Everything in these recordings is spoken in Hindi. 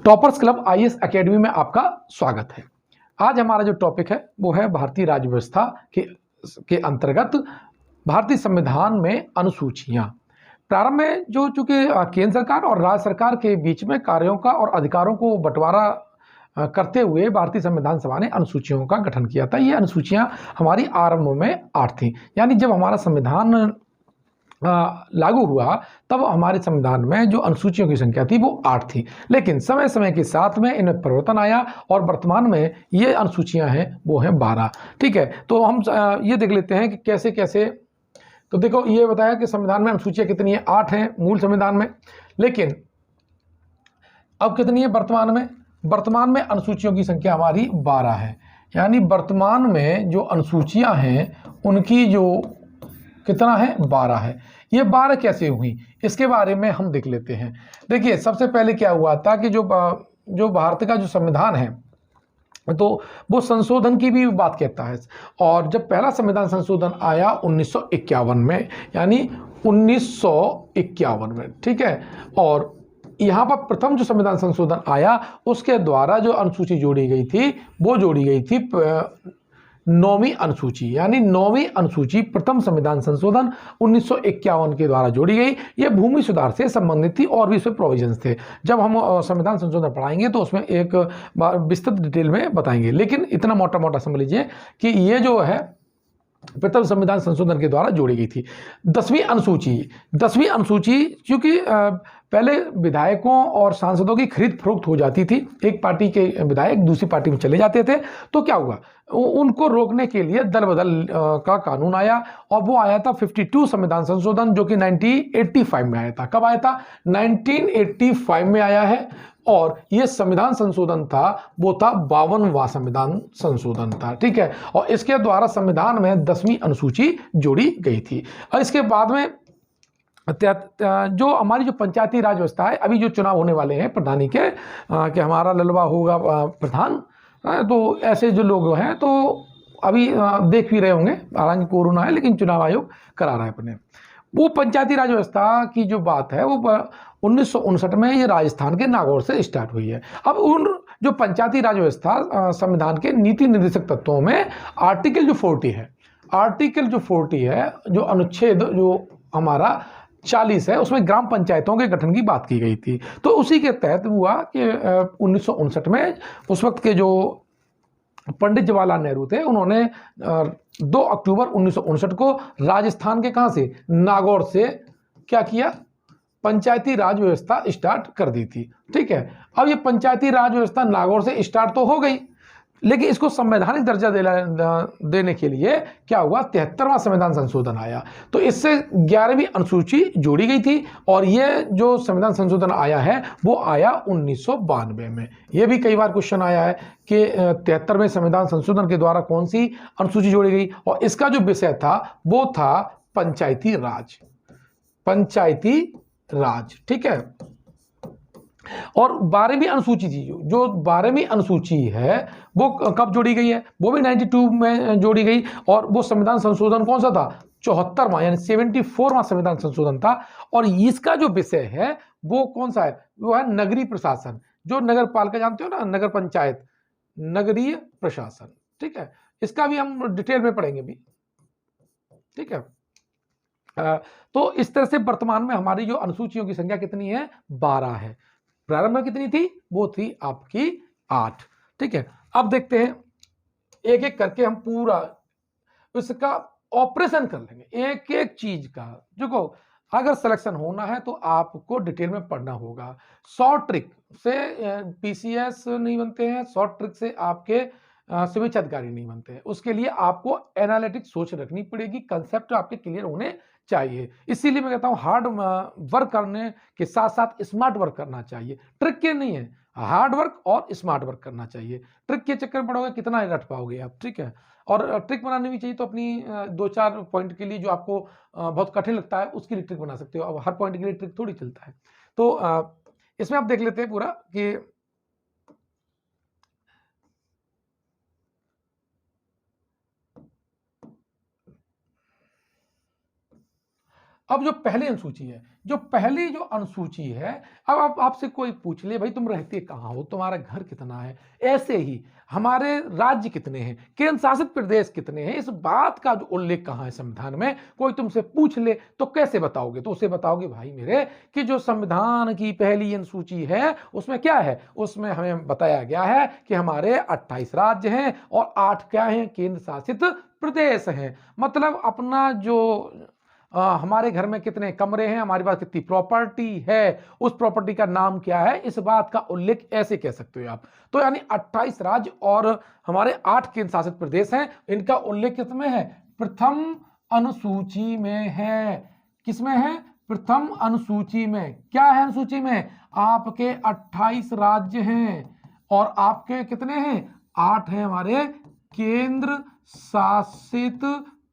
टॉपर्स क्लब आईएएस एकेडमी में आपका स्वागत है। आज हमारा जो टॉपिक है वो है भारतीय राज्य व्यवस्था के अंतर्गत भारतीय संविधान में अनुसूचियां। प्रारंभ में जो चूंकि केंद्र सरकार और राज्य सरकार के बीच में कार्यों का और अधिकारों को बंटवारा करते हुए भारतीय संविधान सभा ने अनुसूचियों का गठन किया था। ये अनुसूचियां हमारी आरंभ में 8 थी, यानी जब हमारा संविधान लागू हुआ तब हमारे संविधान में जो अनुसूचियों की संख्या थी वो 8 थी, लेकिन समय समय के साथ में इनमें परिवर्तन आया और वर्तमान में ये अनुसूचियां हैं वो हैं 12। ठीक है, तो हम ये देख लेते हैं कि कैसे कैसे। तो देखो, ये बताया कि संविधान में अनुसूचियां कितनी है, 8 हैं मूल संविधान में, लेकिन अब कितनी है वर्तमान में? वर्तमान में अनुसूचियों की संख्या हमारी 12 है, यानी वर्तमान में जो अनुसूचियां हैं उनकी जो कितना है, 12 है। ये 12 कैसे हुई इसके बारे में हम देख लेते हैं। देखिए, सबसे पहले क्या हुआ था कि जो भारत का जो संविधान है तो वो संशोधन की भी बात कहता है, और जब पहला संविधान संशोधन आया 1951 में, यानी 1951 में, ठीक है, और यहाँ पर प्रथम जो संविधान संशोधन आया उसके द्वारा जो अनुसूची जोड़ी गई थी वो जोड़ी गई थी 9वीं अनुसूची, यानी 9वीं अनुसूची प्रथम संविधान संशोधन 1951 के द्वारा जोड़ी गई। ये भूमि सुधार से संबंधित थी और भी इसमें प्रोविजंस थे। जब हम संविधान संशोधन पढ़ाएंगे तो उसमें एक विस्तृत डिटेल में बताएंगे, लेकिन इतना मोटा मोटा समझ लीजिए कि ये जो है प्रथम संविधान संशोधन के द्वारा जोड़ी गई थी। 10वीं अनुसूची क्योंकि पहले विधायकों और सांसदों की खरीद फरोख्त हो जाती थी, एक पार्टी के विधायक दूसरी पार्टी में चले जाते थे, तो क्या हुआ, उनको रोकने के लिए दल बदल का कानून आया, और वो आया था 52 संविधान संशोधन, जो कि 1985 में आया था। कब आया था? 1985 में आया है, और ये संविधान संशोधन था वो था 52वां संविधान संशोधन था। ठीक है, और इसके द्वारा संविधान में 10वीं अनुसूची जोड़ी गई थी। और इसके बाद में जो हमारी जो पंचायती राज व्यवस्था है, अभी जो चुनाव होने वाले हैं प्रधानी के, कि हमारा ललवा होगा प्रधान, तो ऐसे जो लोग हैं तो अभी देख भी रहे होंगे, हालांकि कोरोना है लेकिन चुनाव आयोग करा रहा है अपने। वो पंचायती राज व्यवस्था की जो बात है वो 1959 में ये राजस्थान के नागौर से स्टार्ट हुई है। अब उन जो पंचायती राज व्यवस्था संविधान के नीति निर्देशक तत्वों में आर्टिकल जो 40 है, जो अनुच्छेद जो हमारा 40 है, उसमें ग्राम पंचायतों के गठन की बात की गई थी। तो उसी के तहत हुआ कि 1959 में उस वक्त के जो पंडित जवाहरलाल नेहरू थे, उन्होंने 2 अक्टूबर 1959 को राजस्थान के कहां से, नागौर से क्या किया, पंचायती राज व्यवस्था स्टार्ट कर दी थी। ठीक है, अब ये पंचायती राज व्यवस्था नागौर से स्टार्ट तो हो गई, लेकिन इसको संवैधानिक दर्जा देने के लिए क्या हुआ, 73वां संविधान संशोधन आया। तो इससे 11वीं अनुसूची जोड़ी गई थी, और ये जो संविधान संशोधन आया है वो आया 1992 में। ये भी कई बार क्वेश्चन आया है कि 73वें संविधान संशोधन के द्वारा कौन सी अनुसूची जोड़ी गई, और इसका जो विषय था वो था पंचायती राज। ठीक है, और 12वीं अनुसूची थी, जो 12वीं अनुसूची है वो कब जोड़ी गई है, वो भी 92 में जोड़ी गई, और वो संविधान संशोधन कौन सा था, 74वां, यानी 74वां संविधान संशोधन था। और इसका जो विषय है वो कौन सा है, वो है नगरीय प्रशासन, जो नगर पालिका जानते हो ना, नगर पंचायत, नगरीय प्रशासन। ठीक है, इसका भी हम डिटेल में पढ़ेंगे भी। ठीक है, तो इस तरह से वर्तमान में हमारी जो अनुसूचियों की संख्या कितनी है, 12 है। प्रारंभ में कितनी थी, वो थी आपकी 8। ठीक है, अब देखते हैं एक एक करके हम पूरा इसका ऑपरेशन कर लेंगे, एक एक चीज का। देखो, अगर सिलेक्शन होना है तो आपको डिटेल में पढ़ना होगा। शॉर्ट ट्रिक से पीसीएस नहीं बनते हैं, शॉर्ट ट्रिक से आपके सिविल अधिकारी नहीं बनते हैं। उसके लिए आपको एनालिटिक सोच रखनी पड़ेगी, कंसेप्ट आपके क्लियर होने चाहिए। इसीलिए मैं कहता हूं हार्ड वर्क करने के साथ साथ स्मार्ट वर्क करना चाहिए। ट्रिक के नहीं है, हार्ड वर्क और स्मार्ट वर्क करना चाहिए। ट्रिक के चक्कर में पड़ोगे कितना रट पाओगे आप। ठीक है, और ट्रिक बनानी भी चाहिए तो अपनी 2-4 पॉइंट के लिए जो आपको बहुत कठिन लगता है उसके लिए ट्रिक बना सकते हो। अब हर पॉइंट के लिए ट्रिक थोड़ी चलता है। तो इसमें आप देख लेते हैं पूरा कि अब जो पहली अनुसूची है, जो पहली जो अनुसूची है, अब आप आपसे कोई पूछ ले भाई तुम रहते कहाँ हो, तुम्हारा घर कितना है, ऐसे ही हमारे राज्य कितने हैं, केंद्र शासित प्रदेश कितने हैं, इस बात का जो उल्लेख कहाँ है संविधान में, कोई तुमसे पूछ ले तो कैसे बताओगे? तो उसे बताओगे भाई मेरे कि जो संविधान की पहली अनुसूची है उसमें क्या है, उसमें हमें बताया गया है कि हमारे 28 राज्य हैं और 8 क्या हैं, केंद्र शासित प्रदेश हैं। मतलब अपना जो हमारे घर में कितने कमरे हैं, हमारे पास कितनी प्रॉपर्टी है, उस प्रॉपर्टी का नाम क्या है, इस बात का उल्लेख ऐसे कह सकते हो आप। तो यानी 28 राज्य और हमारे 8 केंद्र शासित प्रदेश हैं, इनका उल्लेख किसमें है, प्रथम अनुसूची में है। किसमें है, प्रथम अनुसूची में। क्या है अनुसूची में, आपके 28 राज्य हैं और आपके कितने हैं, 8 हैं हमारे केंद्र शासित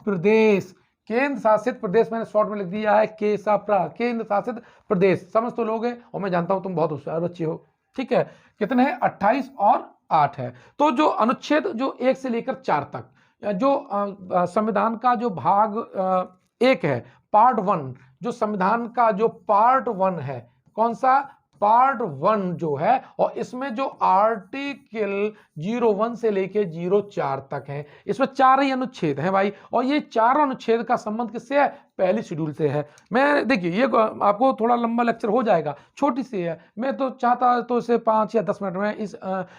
प्रदेश। केंद्र शासित प्रदेश मैंने शॉर्ट में लिख दिया है केसाप्रा, केंद्र शासित प्रदेश, समझ तो लोग हैं, और मैं जानता हूं तुम बहुत होशियार बच्चे हो, ठीक है। कितने हैं, 28 और 8 है। तो जो अनुच्छेद जो 1 से लेकर 4 तक, जो संविधान का जो भाग 1 है, पार्ट 1, जो संविधान का जो पार्ट 1 है, कौन सा, पार्ट 1 जो है, और इसमें जो आर्टिकल 01 से लेके 04 तक है, इसमें 4 ही अनुच्छेद हैं भाई, और ये 4 अनुच्छेद का संबंध किससे है, पहली शेड्यूल से है। मैं देखिए ये आपको थोड़ा लंबा लेक्चर हो जाएगा, छोटी सी है, मैं तो चाहता तो इसे 5 या 10 मिनट में इस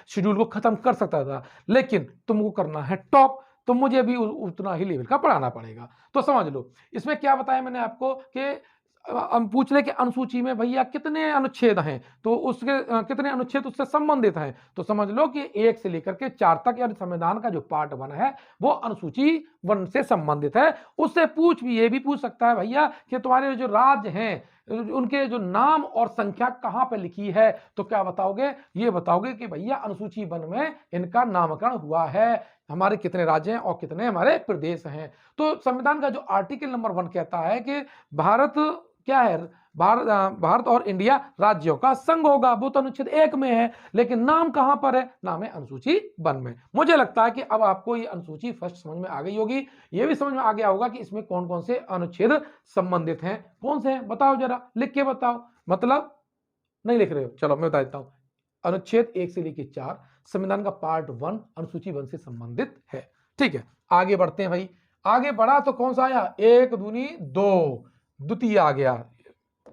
शेड्यूल को खत्म कर सकता था, लेकिन तुमको करना है टॉप, तो मुझे भी उतना ही लेवल का पढ़ाना पड़ेगा। तो समझ लो इसमें क्या बताया मैंने आपको कि हम पूछ ले कि अनुसूची में भैया कितने अनुच्छेद हैं, तो उसके कितने अनुच्छेद उससे संबंधित हैं, तो समझ लो कि 1 से लेकर के 4 तक, यानी संविधान का जो पार्ट 1 है वो अनुसूची 1 से संबंधित है। उससे ये भी पूछ सकता है भैया कि तुम्हारे जो राज्य हैं उनके जो नाम और संख्या कहां पे लिखी है, तो क्या बताओगे, ये बताओगे कि भैया अनुसूची 1 में इनका नामकरण हुआ है, हमारे कितने राज्य हैं और कितने हमारे प्रदेश हैं। तो संविधान का जो आर्टिकल नंबर 1 कहता है कि भारत क्या है, भारत और इंडिया राज्यों का संघ होगा, वो तो अनुच्छेद 1 में है, लेकिन नाम कहां पर है, नाम है अनुसूची 1 में। मुझे लगता है कि अब आपको ये अनुसूची फर्स्ट समझ में आ गई होगी, ये भी समझ में आ गया होगा कि इसमें कौन कौन से अनुच्छेद संबंधित हैं, कौन से हैं बताओ, जरा लिख के बताओ। मतलब नहीं लिख रहे हो, चलो मैं बता देता हूं। अनुच्छेद 1 से लेकर 4 संविधान का पार्ट 1 अनुसूची 1 से संबंधित है, ठीक है। आगे बढ़ते हैं भाई, आगे बढ़ा तो कौन सा आया, 1 दूनी 2, द्वितीय आ गया,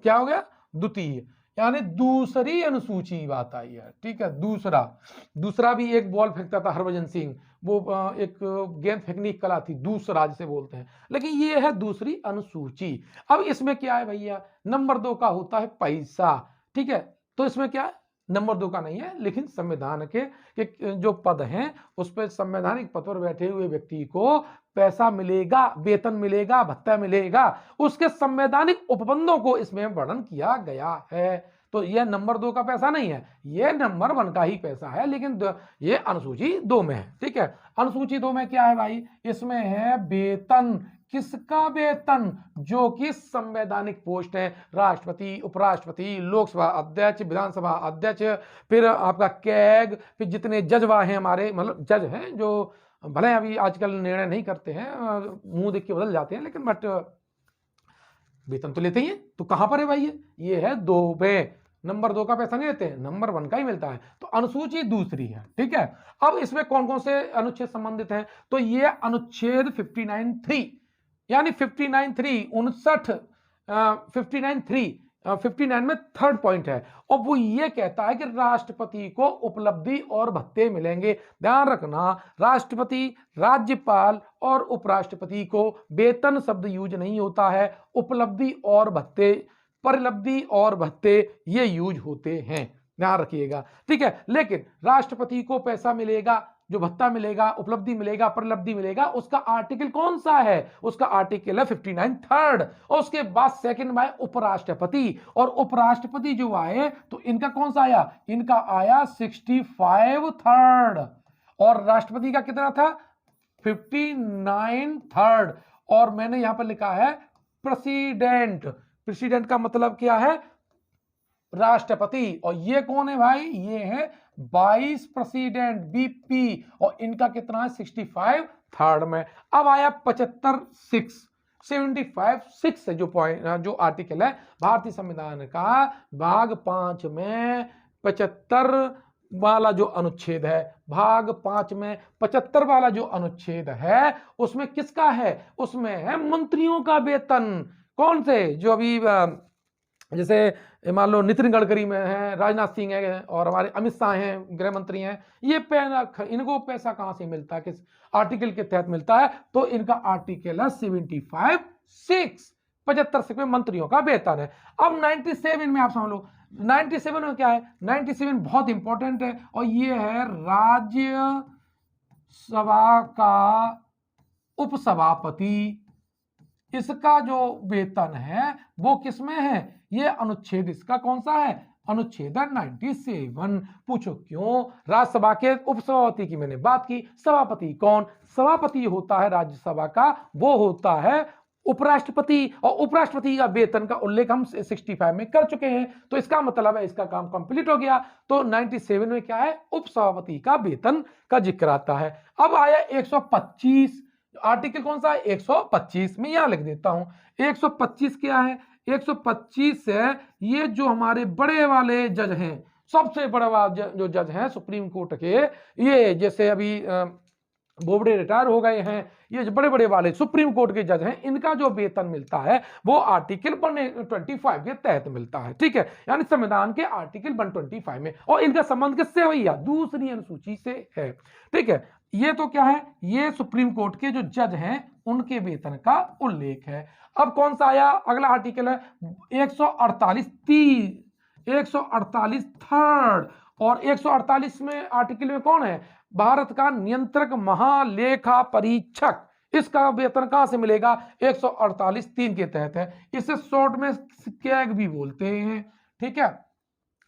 क्या हो गया, द्वितीय, यानी दूसरी अनुसूची बात आई है, ठीक है। दूसरा भी एक बॉल फेंकता था हरभजन सिंह, वो एक गेंद फेंकने की कला थी, दूसरा जिसे बोलते हैं, लेकिन ये है दूसरी अनुसूची। अब इसमें क्या है भैया, नंबर 2 का होता है पैसा, ठीक है। तो इसमें क्या है, नंबर 2 का नहीं है, लेकिन संविधान के जो पद हैं उस पर संवैधानिक पद पर बैठे हुए व्यक्ति को पैसा मिलेगा, वेतन मिलेगा, भत्ता मिलेगा, उसके संवैधानिक उपबंधों को इसमें वर्णन किया गया है। तो यह नंबर 2 का पैसा नहीं है, यह नंबर 1 का ही पैसा है, लेकिन ये अनुसूची 2 में है, ठीक है। अनुसूची 2 में क्या है भाई, इसमें है वेतन। किसका वेतन, जो कि संवैधानिक पोस्ट है, राष्ट्रपति, उपराष्ट्रपति, लोकसभा अध्यक्ष, विधानसभा अध्यक्ष, फिर आपका कैग, फिर जितने जजवा हैं हमारे, मतलब जज हैं जो भले अभी आजकल निर्णय नहीं करते हैं, मुंह देख के बदल जाते हैं, लेकिन बट वेतन तो लेते ही हैं। तो कहां पर है भाई, ये है 2 पे, नंबर 2 का पैसा नहीं लेते हैं, नंबर 1 का ही मिलता है। तो अनुसूची दूसरी है, ठीक है। अब इसमें कौन कौन से अनुच्छेद संबंधित हैं, तो ये अनुच्छेद 59(3), यानी 59(3) 59 में थर्ड पॉइंट है, और वो ये कहता है कि राष्ट्रपति को उपलब्धि और भत्ते मिलेंगे। ध्यान रखना, राष्ट्रपति, राज्यपाल और उपराष्ट्रपति को वेतन शब्द यूज नहीं होता है, उपलब्धि और भत्ते, परिलब्धि और भत्ते ये यूज होते हैं, ध्यान रखिएगा, ठीक है। लेकिन राष्ट्रपति को पैसा मिलेगा, जो भत्ता मिलेगा, उपलब्धि मिलेगा, परिलब्धि मिलेगा, उसका आर्टिकल कौन सा है, उसका आर्टिकल है 59 थर्ड, और उसके बाद सेकंड में उपराष्ट्रपति, और उपराष्ट्रपति जो आए तो इनका कौन सा आया, इनका आया 65 थर्ड, और राष्ट्रपति का कितना था 59 थर्ड, और मैंने यहां पर लिखा है प्रेसिडेंट। प्रेसिडेंट का मतलब क्या है, राष्ट्रपति, और ये कौन है भाई, ये है वाइस प्रेसिडेंट, बीपी, और इनका कितना है 65 थर्ड में। अब आया 75 6, 75(6) जो पॉइंट जो आर्टिकल है भारतीय संविधान का भाग 5 में 75 वाला जो अनुच्छेद है, भाग 5 में 75 वाला जो अनुच्छेद है, उसमें किसका है? उसमें है मंत्रियों का वेतन। कौन से? जो अभी जैसे मान लो नितिन गडकरी में है, राजनाथ सिंह है और हमारे अमित शाह हैं, गृह मंत्री हैं, ये इनको पैसा कहां से मिलता है, किस आर्टिकल के तहत मिलता है? तो इनका आर्टिकल है 75(6) 75 में मंत्रियों का वेतन है। अब 97 में आप समझ लो, 97 में क्या है? 97 बहुत इंपॉर्टेंट है और ये है राज्यसभा का उपसभापति, इसका जो वेतन है वो किसमें है? ये अनुच्छेद इसका कौन सा है? अनुच्छेद 97। पूछो क्यों? राज्यसभा के उपसभापति की मैंने बात की। सभापति कौन? सभापति होता है राज्यसभा का, वो होता है उपराष्ट्रपति, और उपराष्ट्रपति का वेतन का उल्लेख हम 65 में कर चुके हैं, तो इसका मतलब है इसका काम कंप्लीट हो गया। तो 97 में क्या है? उपसभापति का वेतन का जिक्र आता है। अब आया 125, आर्टिकल कौन सा है? 125 में यहां लिख देता हूं। 125 क्या है? 125 है ये जो हमारे बड़े वाले जज हैं, सबसे बड़ा जो जज हैं सुप्रीम कोर्ट के, ये जैसे अभी बोबडे रिटायर हो गए हैं, ये जो बड़े बड़े वाले सुप्रीम कोर्ट के जज हैं, इनका जो वेतन मिलता है वो आर्टिकल 125 के तहत मिलता है। ठीक है, यानी संविधान के आर्टिकल 125 में, और इनका संबंध किससे? भैया दूसरी अनुसूची से है। ठीक है, ये तो क्या है? ये सुप्रीम कोर्ट के जो जज हैं उनके वेतन का उल्लेख है। अब कौन सा आया? अगला आर्टिकल है 148 थर्ड, और 148 में आर्टिकल में कौन है? भारत का नियंत्रक महालेखा परीक्षक, इसका वेतन कहां से मिलेगा? 148(3) के तहत है। इसे शॉर्ट में कैग भी बोलते हैं। ठीक है,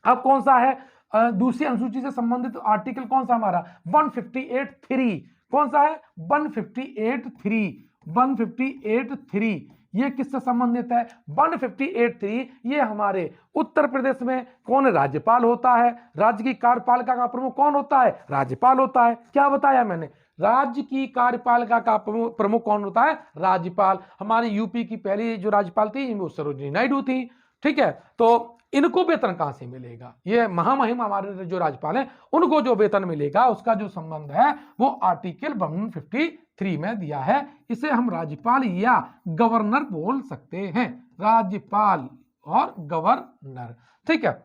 अब कौन सा है? दूसरी अनुसूची से संबंधित आर्टिकल कौन सा हमारा? 158(3). कौन सा है? 158(3). ये किससे संबंधित है? 158(3) ये हमारे उत्तर प्रदेश में कौन राज्यपाल होता है? राज्य की कार्यपालिका का प्रमुख कौन होता है? राज्यपाल होता है। क्या बताया मैंने? राज्य की कार्यपालिका का प्रमुख कौन होता है? राज्यपाल। हमारे यूपी की पहली जो राज्यपाल थी वो सरोजिनी नायडू थी। ठीक है, तो इनको वेतन कहां से मिलेगा? ये महामहिम हमारे जो राज्यपाल हैं उनको जो वेतन मिलेगा उसका जो संबंध है वो आर्टिकल 153 में दिया है। इसे हम राज्यपाल या गवर्नर बोल सकते हैं, राज्यपाल और गवर्नर। ठीक है,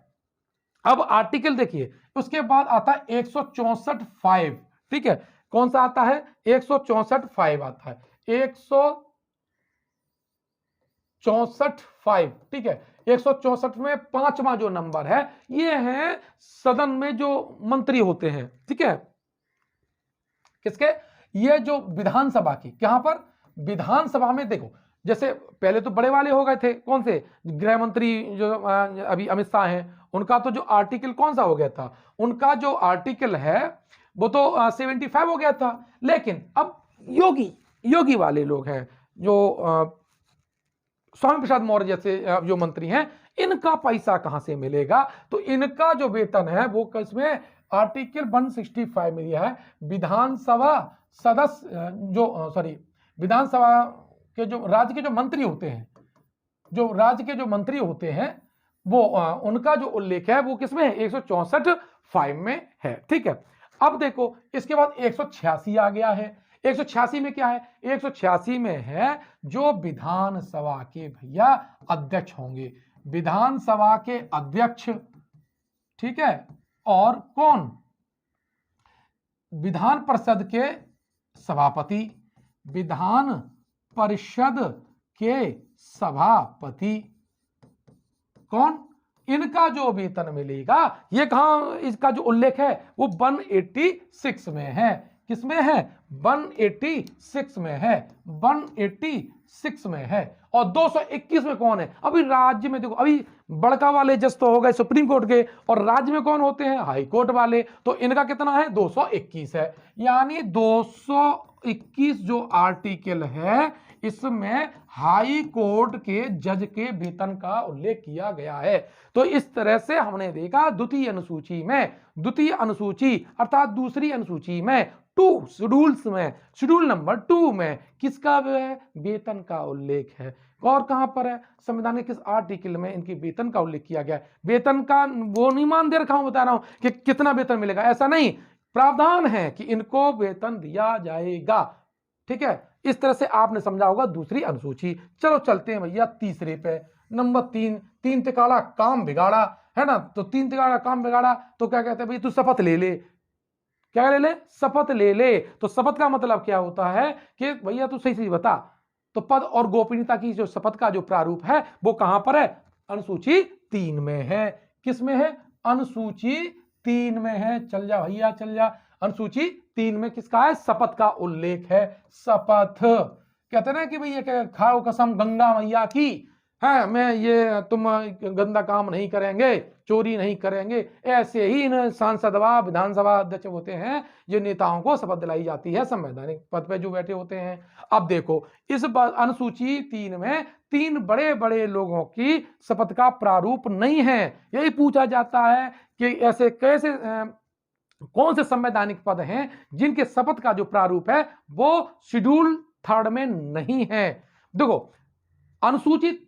अब आर्टिकल देखिए, उसके बाद आता है 164(5). ठीक है, कौन सा आता है? 164(5) आता है, 164(5). ठीक है, 164 में 5वां जो नंबर है ये है सदन में जो मंत्री होते हैं। ठीक है, किसके? ये जो विधानसभा की, कहां पर? विधानसभा में। देखो, जैसे पहले तो बड़े वाले हो गए थे, कौन से? गृह मंत्री जो अभी अमित शाह हैं, उनका तो जो आर्टिकल कौन सा हो गया था? उनका जो आर्टिकल है वो तो 75 हो गया था। लेकिन अब योगी वाले लोग हैं जो स्वामी प्रसाद मौर्य जैसे जो मंत्री हैं, इनका पैसा कहां से मिलेगा? तो इनका जो वेतन है वो किसमें? आर्टिकल 165 में दिया है। विधानसभा सदस्य विधानसभा के जो राज्य के जो मंत्री होते हैं, वो उनका जो उल्लेख है वो किसमें है? 164(5) में है। ठीक है, अब देखो इसके बाद 186 आ गया है। 186 में क्या है? 186 में है जो विधानसभा के भैया अध्यक्ष होंगे, विधानसभा के अध्यक्ष। ठीक है, और कौन? विधान परिषद के सभापति, विधान परिषद के सभापति कौन? इनका जो वेतन मिलेगा, ये कहां इसका जो उल्लेख है वो 186 में है। किसमें है? 186 में है, 186 में है। और 221 में कौन है? अभी राज्य में देखो, अभी बड़का वाले जज तो हो गए सुप्रीम कोर्ट के, और राज्य में कौन होते हैं? हाई कोर्ट वाले। तो इनका कितना है? 221 है। यानी 221 जो आर्टिकल है इसमें हाई कोर्ट के जज के वेतन का उल्लेख किया गया है। तो इस तरह से हमने देखा द्वितीय अनुसूची अर्थात दूसरी अनुसूची में टू शेड्यूल्स में, शेड्यूल नंबर 2 में किसका है, वेतन का उल्लेख है। और कहां पर है, संविधान के किस आर्टिकल में इनकी वेतन का उल्लेख किया गया है। वेतन का वो नहीं मान दे रखा हूं, बता रहा हूं कि कितना वेतन मिलेगा, ऐसा नहीं, प्रावधान है कि इनको वेतन दिया जाएगा। ठीक है, इस तरह से आपने समझा होगा दूसरी अनुसूची। चलो चलते हैं भैया तीसरे पे, नंबर 3, तीन तिकाड़ा काम बिगाड़ा, है ना। तो तीन तिकाड़ा काम बिगाड़ा तो क्या कहते हैं भाई, तू शपथ ले ले। क्या ले ले, शपथ ले ले। तो शपथ का मतलब क्या होता है कि भैया तू सही सही बता। तो पद और गोपनीयता की जो शपथ का जो प्रारूप है वो कहां पर है, अनुसूची 3 में है। किस में है, अनुसूची 3 में है। चल जा भैया चल जा, अनुसूची 3 में किसका है, शपथ का उल्लेख है। शपथ कहते हैं ना कि भैया खाओ कसम गंगा मैया की, है मैं ये तुम गंदा काम नहीं करेंगे, चोरी नहीं करेंगे। ऐसे ही इन सांसद व विधानसभा अध्यक्ष होते हैं, जो नेताओं को शपथ दिलाई जाती है संवैधानिक पद पे जो बैठे होते हैं। अब देखो इस अनुसूची 3 में 3 बड़े बड़े लोगों की शपथ का प्रारूप नहीं है। यही पूछा जाता है कि ऐसे कैसे कौन से संवैधानिक पद हैं जिनके शपथ का जो प्रारूप है वो शेड्यूल 3 में नहीं है। देखो अनुसूची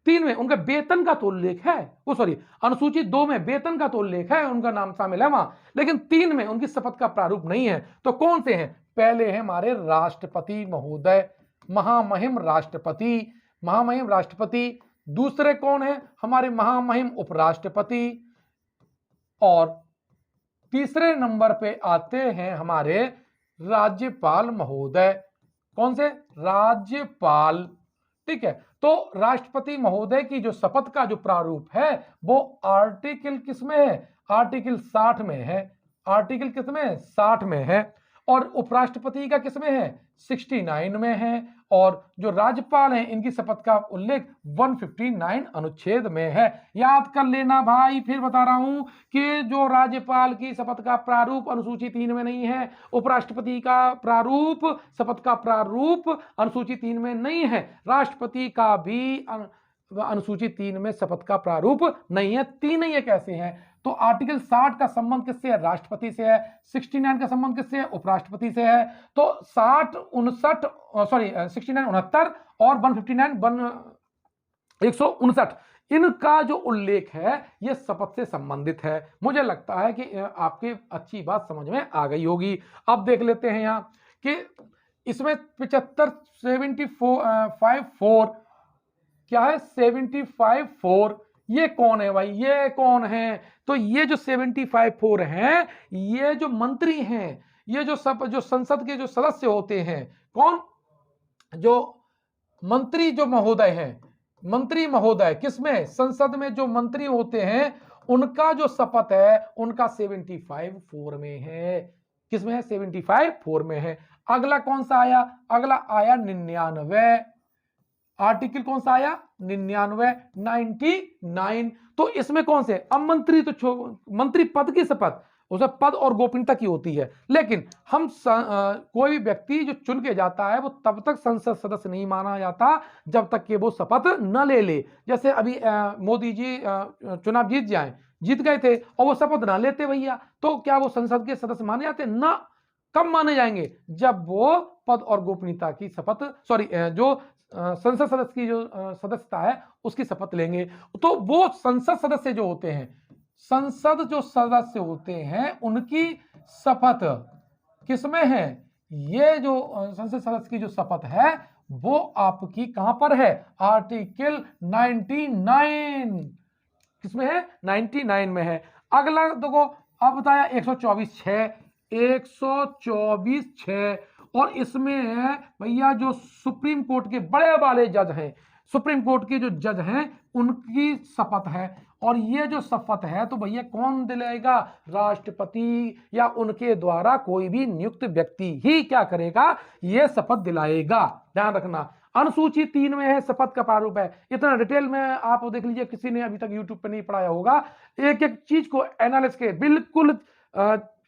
3 में उनका वेतन का तो उल्लेख है, वो सॉरी अनुसूची 2 में वेतन का तो उल्लेख है, उनका नाम शामिल है वहां, लेकिन 3 में उनकी शपथ का प्रारूप नहीं है। तो कौन से हैं, पहले हैं हमारे राष्ट्रपति महोदय, महामहिम राष्ट्रपति, महामहिम राष्ट्रपति। दूसरे कौन है, हमारे महामहिम उपराष्ट्रपति। और तीसरे नंबर पे आते हैं हमारे राज्यपाल महोदय। कौन से, राज्यपाल। ठीक है, तो राष्ट्रपति महोदय की जो शपथ का जो प्रारूप है वो आर्टिकल किस में है, आर्टिकल 60 में है। आर्टिकल किस में, 60 में है। और उपराष्ट्रपति का किस में है, 69 में है। और जो राज्यपाल हैं इनकी शपथ का उल्लेख 159 अनुच्छेद में है। याद कर लेना भाई, फिर बता रहा हूं कि जो राज्यपाल की शपथ का प्रारूप अनुसूची 3 में नहीं है, उपराष्ट्रपति का प्रारूप शपथ का प्रारूप अनुसूची 3 में नहीं है, राष्ट्रपति का भी अनुसूची 3 में शपथ का प्रारूप नहीं है। तीन ही कैसे हैं, तो आर्टिकल 60 का संबंध किससे है, राष्ट्रपति से है। 69 का संबंध किससे है, उपराष्ट्रपति से है। तो 60 59 सॉरी 69 69 और 159 159 इनका जो उल्लेख है ये शपथ से संबंधित है। मुझे लगता है कि आपकी अच्छी बात समझ में आ गई होगी। अब देख लेते हैं यहां कि इसमें 75 75 4 क्या है, 75 4 ये कौन है भाई, ये कौन है, तो ये जो 75 4 हैं ये जो मंत्री हैं, ये जो संसद के जो सदस्य होते हैं, कौन, जो मंत्री जो महोदय हैं, मंत्री महोदय किसमें, संसद में जो मंत्री होते हैं उनका जो शपथ है उनका 75 4 में है। किसमें है, 75 4 में है। अगला कौन सा आया, अगला आया 99, आर्टिकल कौन सा आया, 99 99। तो इसमें कौन से, अब मंत्री तो मंत्री पद की शपथ उसे पद और गोपनीयता की होती है, लेकिन हम कोई भी व्यक्ति जो चुन के जाता है वो तब तक संसद सदस्य नहीं माना जाता जब तक कि वो शपथ न ले ले। जैसे अभी मोदी जी चुनाव जीत गए थे और वो शपथ ना लेते भैया, तो क्या वो संसद के सदस्य माने जाते ना। कब माने जाएंगे, जब वो पद और गोपनीयता की शपथ जो संसद सदस्य की जो सदस्यता है उसकी शपथ लेंगे। तो वो संसद सदस्य जो होते हैं, संसद जो सदस्य होते हैं उनकी शपथ किसमें है, ये जो संसद सदस्य की जो शपथ है वो आपकी कहां पर है, आर्टिकल 99 किसमें है, 99 में है। अगला देखो, अब बताया 124(6) 124(6) और इसमें है भैया जो सुप्रीम कोर्ट के बड़े वाले जज हैं, सुप्रीम कोर्ट के जो जज हैं उनकी शपथ है। और ये जो शपथ है तो भैया कौन दिलाएगा, राष्ट्रपति या उनके द्वारा कोई भी नियुक्त व्यक्ति ही क्या करेगा, ये शपथ दिलाएगा। ध्यान रखना, अनुसूची 3 में है, शपथ का प्रारूप है। इतना डिटेल में आप देख लीजिए, किसी ने अभी तक यूट्यूब पे नहीं पढ़ाया होगा। एक एक चीज को एनालिसिस के बिल्कुल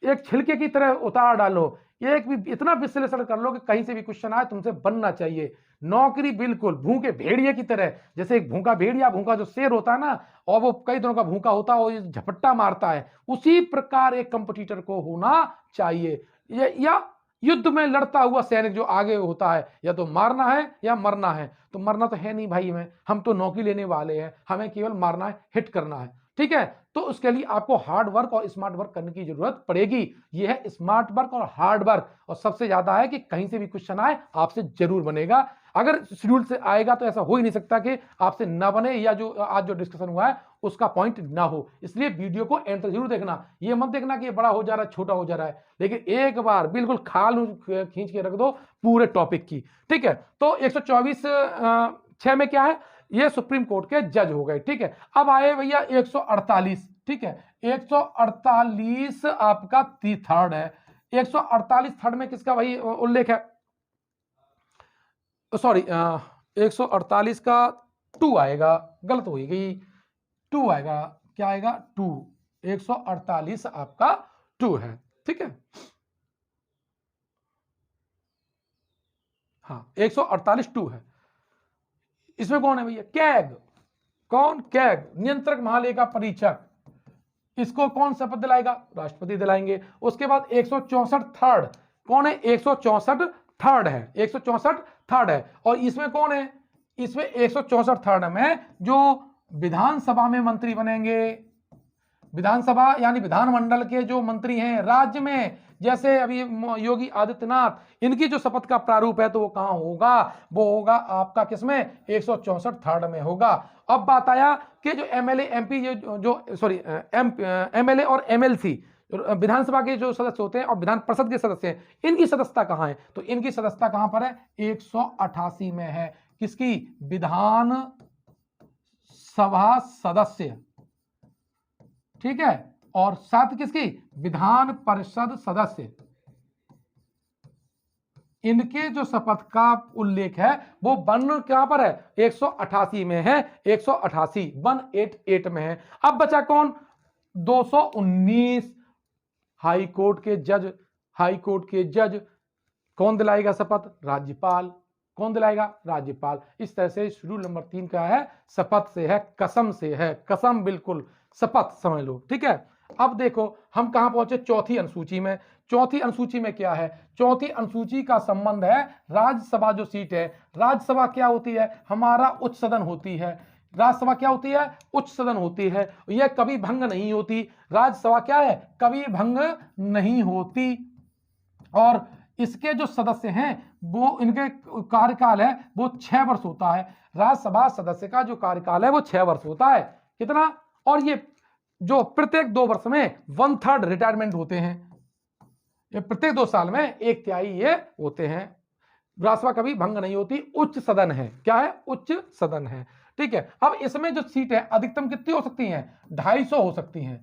एक छिलके की तरह उतार डालो, एक भी इतना विश्लेषण कर लो कि कहीं से भी क्वेश्चन आए तुमसे बनना चाहिए। नौकरी बिल्कुल भूखे भेड़िए की तरह, जैसे एक भूखा भेड़िया, भूखा जो शेर होता है ना, और वो कई दिनों का भूखा होता है, वो झपट्टा मारता है, उसी प्रकार एक कंपटीटर को होना चाहिए। या युद्ध में लड़ता हुआ सैनिक जो आगे होता है, या तो मारना है या मरना है। तो मरना तो है नहीं भाई, हम तो नौकरी लेने वाले हैं, हमें केवल मारना है, हिट करना है, ठीक है। तो उसके लिए आपको हार्ड वर्क और स्मार्ट वर्क करने की जरूरत पड़ेगी। ये है स्मार्ट वर्क और हार्ड वर्क। और सबसे ज्यादा है कि कहीं से भी क्वेश्चन आए आपसे जरूर बनेगा। अगर शेड्यूल से आएगा तो ऐसा हो ही नहीं सकता कि आपसे ना बने, या जो आज जो डिस्कशन हुआ है उसका पॉइंट ना हो। इसलिए वीडियो को एंड तक जरूर देखना। ये मत देखना कि ये बड़ा हो जा रहा है, छोटा हो जा रहा है, लेकिन एक बार बिल्कुल खाल खींच के रख दो पूरे टॉपिक की, ठीक है। तो 124(6) में क्या है, ये सुप्रीम कोर्ट के जज हो गए, ठीक है। अब आए भैया 148, ठीक है। 148 आपका थर्ड है। 148 थर्ड में किसका भाई उल्लेख है, सॉरी 148 का 2 आएगा, गलत हो गई, 2 आएगा, क्या आएगा 2, 148 आपका 2 है, ठीक है। हाँ 148 2 है। इसमें कौन है भैया, कैग, कौन, कैग नियंत्रक महालेखा परीक्षक, इसको कौन शपथ दिलाएगा, राष्ट्रपति दिलाएंगे। उसके बाद 164 थर्ड, कौन है, 164 थर्ड है, 164 थर्ड है। और इसमें कौन है, इसमें 164 थर्ड में जो विधानसभा में मंत्री बनेंगे, विधानसभा यानी विधानमंडल के जो मंत्री हैं राज्य में, जैसे अभी योगी आदित्यनाथ, इनकी जो शपथ का प्रारूप है तो वो कहां होगा, वो होगा आपका किसमें, 164 थर्ड में होगा। अब बात आया कि जो एमएलए एमपी जो सॉरी एमएलए और एमएलसी विधानसभा के जो सदस्य होते हैं और विधान परिषद के सदस्य हैं, इनकी सदस्यता कहां है, तो इनकी सदस्यता कहां पर है, 188 में है। किसकी, विधान सभा सदस्य, ठीक है। और साथ किसकी, विधान परिषद सदस्य, इनके जो शपथ का उल्लेख है वो वन कहां पर है, 188 में है, 188 188 में है। अब बचा कौन, 219 हाई कोर्ट के जज, हाई कोर्ट के जज कौन दिलाएगा शपथ, राज्यपाल, कौन दिलाएगा, राज्यपाल। इस तरह से शेड्यूल नंबर 3 का है, शपथ से है, कसम से है, कसम बिल्कुल शपथ समझ लो, ठीक है। अब देखो हम कहां पहुंचे, चौथी अनुसूची में। चौथी अनुसूची में क्या है, चौथी अनुसूची का संबंध है राज्यसभा जो सीट है। राज्यसभा क्या होती है, हमारा उच्च सदन होती है। राज्यसभा क्या होती है, उच्च सदन होती है। यह कभी भंग नहीं होती, राज्यसभा क्या है, कभी भंग नहीं होती। और इसके जो सदस्य हैं वो, इनके कार्यकाल है वो 6 वर्ष होता है। राज्यसभा सदस्य का जो कार्यकाल है वो 6 वर्ष होता है। कितना, और ये जो प्रत्येक 2 वर्ष में 1/3 रिटायरमेंट होते हैं, ये प्रत्येक 2 साल में 1/3 ये होते हैं। राज्यसभा कभी भंग नहीं होती, उच्च सदन है, क्या है, उच्च सदन है, ठीक है। अब इसमें जो सीट है अधिकतम कितनी हो सकती हैं, 250 हो सकती हैं।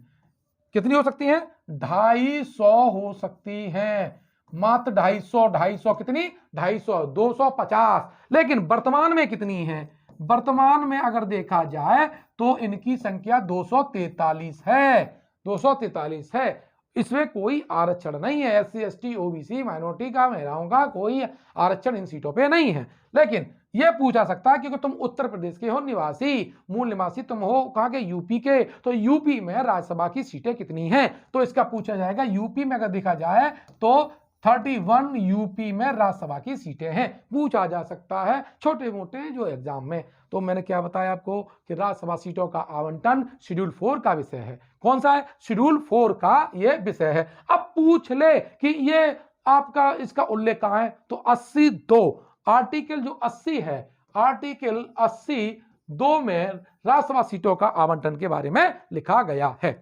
कितनी हो सकती हैं, 250 हो सकती हैं, मात्र 250 कितनी, 250, 250। लेकिन वर्तमान में कितनी है, वर्तमान में अगर देखा जाए तो इनकी संख्या 243 है, 243 है। इसमें कोई आरक्षण नहीं है, SC ST OBC माइनॉरिटी का, महिलाओं का कोई आरक्षण इन सीटों पे नहीं है। लेकिन यह पूछा सकता है क्योंकि तुम उत्तर प्रदेश के हो निवासी, मूल निवासी तुम हो कहां के, यूपी के, तो यूपी में राज्यसभा की सीटें कितनी हैं, तो इसका पूछा जाएगा। यूपी में अगर देखा जाए तो 31 यूपी में राज्यसभा की सीटें हैं, पूछा जा सकता है छोटे मोटे जो एग्जाम में। तो मैंने क्या बताया आपको कि राज्यसभा सीटों का आवंटन शेड्यूल 4 का विषय है। कौन सा है, शेड्यूल 4 का ये विषय है। अब पूछ ले कि ये आपका इसका उल्लेख कहां है, तो 82 आर्टिकल जो 80 है, आर्टिकल 82 में राज्यसभा सीटों का आवंटन के बारे में लिखा गया है।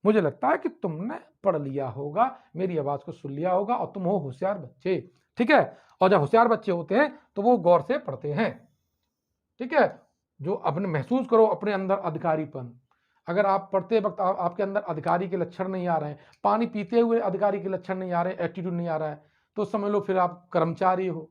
मुझे लगता है कि तुमने पढ़ लिया होगा, मेरी आवाज को सुन लिया होगा, और तुम हो होशियार बच्चे, ठीक है। और जब होशियार बच्चे होते हैं तो वो गौर से पढ़ते हैं, ठीक है। जो अपने महसूस करो अपने अंदर अधिकारीपन। अगर आप पढ़ते वक्त आपके अंदर अधिकारी के लक्षण नहीं आ रहे हैं, पानी पीते हुए अधिकारी के लक्षण नहीं आ रहे, एटीट्यूड नहीं आ रहा है, तो समझ लो फिर आप कर्मचारी हो,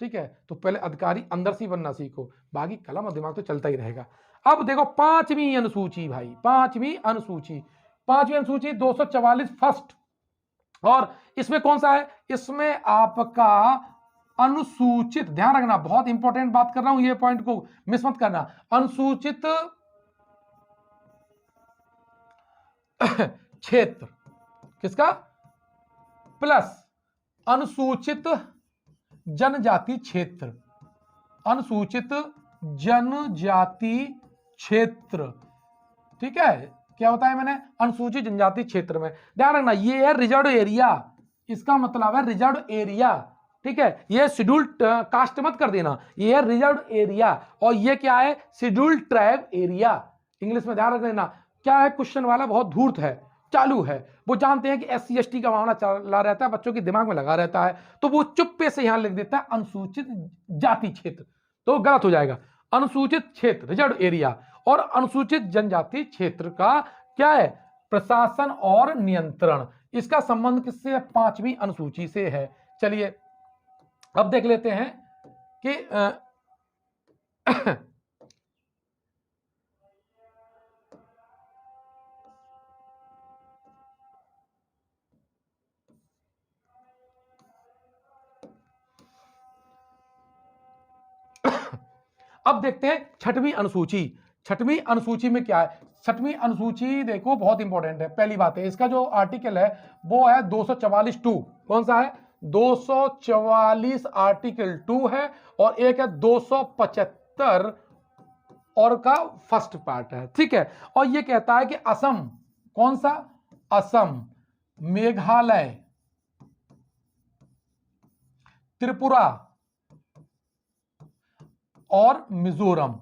ठीक है। तो पहले अधिकारी अंदर से बनना सीखो, बाकी कलम और दिमाग तो चलता ही रहेगा। अब देखो 5वीं अनुसूची भाई, 5वीं अनुसूची, 5वीं अनुसूची 244 फर्स्ट। और इसमें कौन सा है, इसमें आपका अनुसूचित, ध्यान रखना बहुत इंपॉर्टेंट बात कर रहा हूं, ये पॉइंट को मिस मत करना, अनुसूचित क्षेत्र किसका, प्लस अनुसूचित जनजाति क्षेत्र, अनुसूचित जनजाति क्षेत्र, ठीक है, क्या बताया मैंने, अनुसूचित जनजाति क्षेत्र में। ध्यान रखना ये है रिजर्व एरिया, इसका मतलब है रिजर्व एरिया, ठीक है, ये शेड्यूल्ड कास्ट मत कर देना, ये है रिजर्व एरिया, और ये क्या है, शेड्यूल्ड ट्राइब एरिया। इंग्लिश में ध्यान रख लेना, क्या है, क्वेश्चन वाला बहुत धूर्त है, चालू है, वो जानते हैं कि SC ST का मामला चला रहता है, बच्चों के दिमाग में लगा रहता है, तो वो चुप्पे से यहां लिख देता है अनुसूचित जाति क्षेत्र, तो गलत हो जाएगा। अनुसूचित क्षेत्र रिजर्व एरिया और अनुसूचित जनजाति क्षेत्र का क्या है, प्रशासन और नियंत्रण, इसका संबंध किससे है, 5वीं अनुसूची से है। चलिए अब देख लेते हैं कि अब देखते हैं 6वीं अनुसूची। 6वीं अनुसूची में क्या है, 6वीं अनुसूची देखो बहुत इंपॉर्टेंट है। पहली बात है, इसका जो आर्टिकल है वो है 244(2), कौन सा है, 244 आर्टिकल 2 है, और एक है 275 और का फर्स्ट पार्ट है, ठीक है। और ये कहता है कि असम, कौन सा, असम, मेघालय, त्रिपुरा और मिजोरम,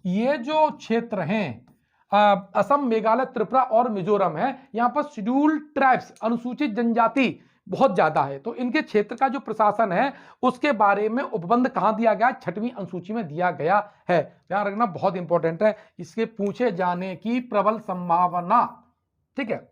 ये जो क्षेत्र हैं, असम, मेघालय, त्रिपुरा और मिजोरम है, यहां पर शेड्यूल्ड ट्राइब्स, अनुसूचित जनजाति बहुत ज्यादा है, तो इनके क्षेत्र का जो प्रशासन है उसके बारे में उपबंध कहां दिया गया, 6वीं अनुसूची में दिया गया है। ध्यान रखना बहुत इंपॉर्टेंट है, इसके पूछे जाने की प्रबल संभावना, ठीक है।